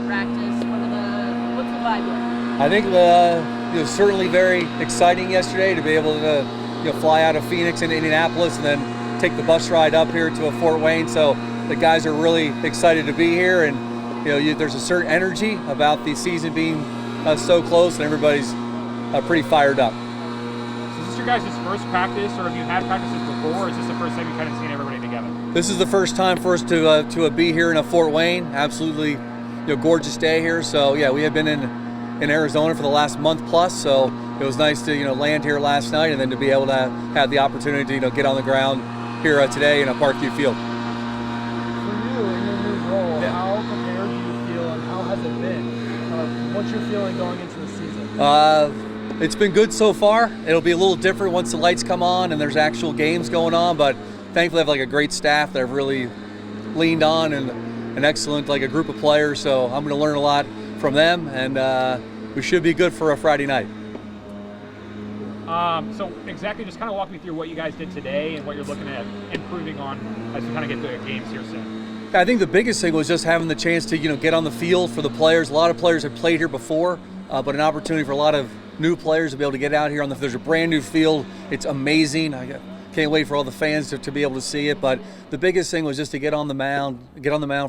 practice? What's the vibe here? I think it was certainly very exciting yesterday to be able to fly out of Phoenix into Indianapolis and then take the bus ride up here to Fort Wayne. So the guys are really excited to be here, and there's a certain energy about the season being so close, and everybody's pretty fired up. So is this your guys' first practice, or have you had practices before, or is this the first time you've kind of seen everybody together? This is the first time for us to be here in Fort Wayne. Absolutely gorgeous day here. So yeah, we have been in Arizona for the last month plus, so it was nice to land here last night and then to be able to have the opportunity to get on the ground here today in Parkview Field. For you in your new role, how prepared do you feel, and how has it been? What's your feeling going into the season? It's been good so far. It'll be a little different once the lights come on and there's actual games going on, but thankfully I have a great staff that I've really leaned on, and an excellent a group of players, so I'm going to learn a lot from them, and we should be good for a Friday night. So exactly, just kind of walk me through what you guys did today and what you're looking at improving on as we kind of get to the games here soon. I think the biggest thing was just having the chance to get on the field for the players. A lot of players have played here before, but an opportunity for a lot of new players to be able to get out here there's a brand new field. It's amazing. I can't wait for all the fans to be able to see it. But the biggest thing was just to get on the mound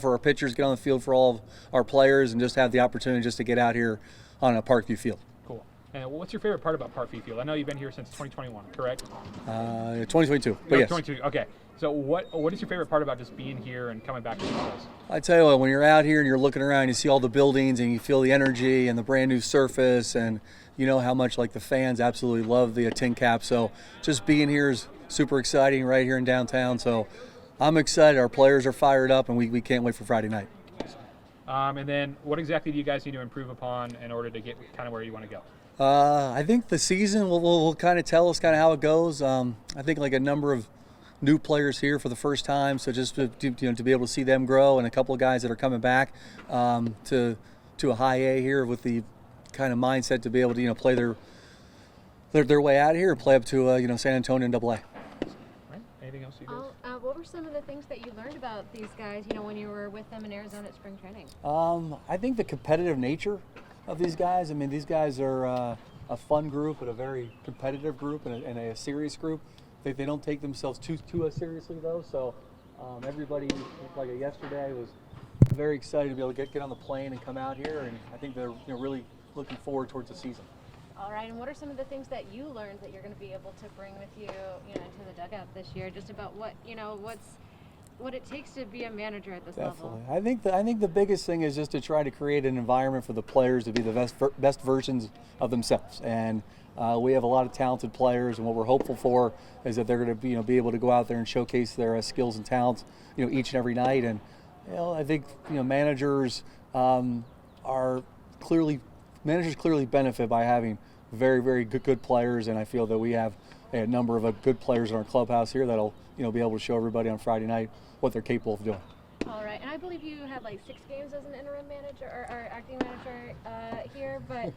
for our pitchers, get on the field for all of our players, and just have the opportunity just to get out here on a Parkview Field. Cool. And what's your favorite part about Parkview Field? I know you've been here since 2021, correct? 2022. But no, yes. 2022. Okay. So what is your favorite part about just being here and coming back to this place? I tell you what, when you're out here and you're looking around, you see all the buildings and you feel the energy and the brand new surface, and you know how much the fans absolutely love the TinCaps. So just being here is super exciting right here in downtown. So I'm excited. Our players are fired up, and we can't wait for Friday night. And then what exactly do you guys need to improve upon in order to get kind of where you want to go? I think the season will kind of tell us kind of how it goes. I think a number of new players here for the first time, so just to be able to see them grow, and a couple of guys that are coming back to a high A here with the kind of mindset to be able to play their way out of here, play up to San Antonio in AA. Right. Anything else you guys? What were some of the things that you learned about these guys, when you were with them in Arizona at spring training? I think the competitive nature of these guys. I mean, these guys are a fun group, but a very competitive group and a serious group. They don't take themselves too seriously though. So everybody, yesterday, was very excited to be able to get on the plane and come out here, and I think they're really looking forward towards the season. All right, and what are some of the things that you learned that you're going to be able to bring with you, into the dugout this year, just about what it takes to be a manager at this level? Definitely. I think the biggest thing is just to try to create an environment for the players to be the best versions of themselves. And we have a lot of talented players, and what we're hopeful for is that they're going to be able to go out there and showcase their skills and talents, each and every night. And I think managers clearly benefit by having very, very good players, and I feel that we have a number of good players in our clubhouse here that'll be able to show everybody on Friday night what they're capable of doing. All right, and I believe you had 6 games as an interim manager or acting manager here, but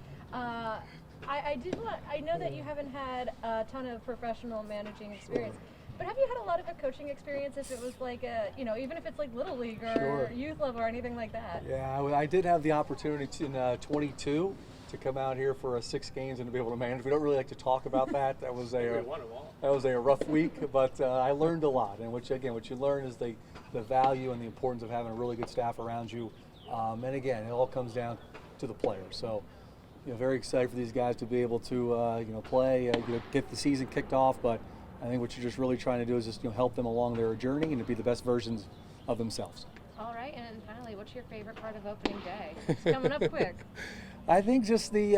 I know that you haven't had a ton of professional managing experience. But have you had a lot of a coaching experience, if it was even if it's Little League or Sure. youth level or anything like that? Yeah, I did have the opportunity in 22 to come out here for 6 games and to be able to manage. We don't really like to talk about that. That was a rough week, but I learned a lot. And what you learn is the value and the importance of having a really good staff around you. And again, it all comes down to the players. So, very excited for these guys to be able to play, get the season kicked off. But I think what you're just really trying to do is just help them along their journey and to be the best versions of themselves. All right, and finally, what's your favorite part of opening day? It's coming up quick. I think just the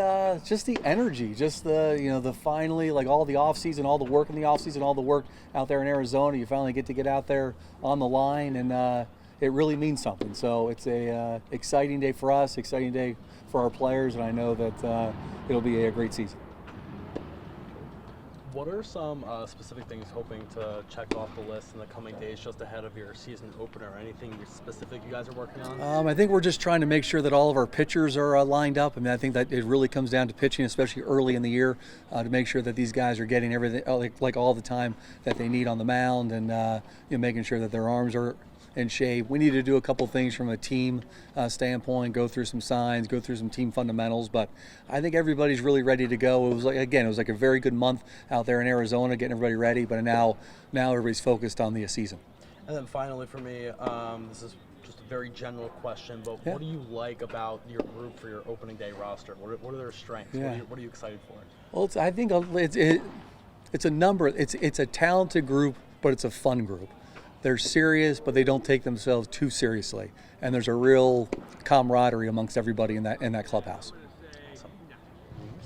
energy, just the finally, all the off season, all the work in the off season, all the work out there in Arizona. You finally get out there on the line, and it really means something. So it's a exciting day for us, exciting day for our players, and I know that it'll be a great season. What are some specific things hoping to check off the list in the coming days just ahead of your season opener? Anything specific you guys are working on? I think we're just trying to make sure that all of our pitchers are lined up. I mean, I think that it really comes down to pitching, especially early in the year, to make sure that these guys are getting everything, all the time that they need on the mound, and making sure that their arms are in shape. We need to do a couple things from a team standpoint, go through some signs, go through some team fundamentals. But I think everybody's really ready to go. It was like a very good month out there in Arizona, getting everybody ready. But now everybody's focused on the season. And then finally for me, this is just a very general question, but Yeah. what do you like about your group for your opening day roster? What are their strengths? Yeah. What are you excited for? Well, I think it's a number. It's a talented group, but it's a fun group. They're serious, but they don't take themselves too seriously, and there's a real camaraderie amongst everybody in that clubhouse.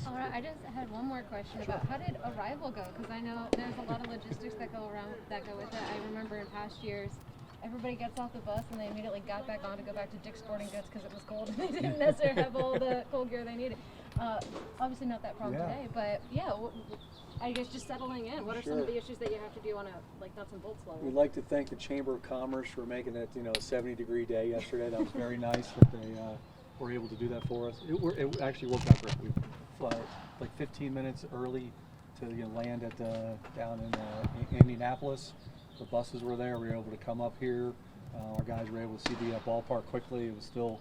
All right, I just had one more question about how did arrival go? Because I know there's a lot of logistics that go with it. I remember in past years, everybody gets off the bus and they immediately got back on to go back to Dick's Sporting Goods because it was cold and they didn't necessarily have all the cold gear they needed. Obviously not that problem today, but yeah, I guess just settling in. What are some of the issues that you have to do on a nuts and bolts level? We'd like to thank the Chamber of Commerce for making it a 70-degree day yesterday. That was very nice that they were able to do that for us. It actually worked out great. We flew like 15 minutes early to land at down in Indianapolis. The buses were there. We were able to come up here. Our guys were able to see the ballpark quickly. It was still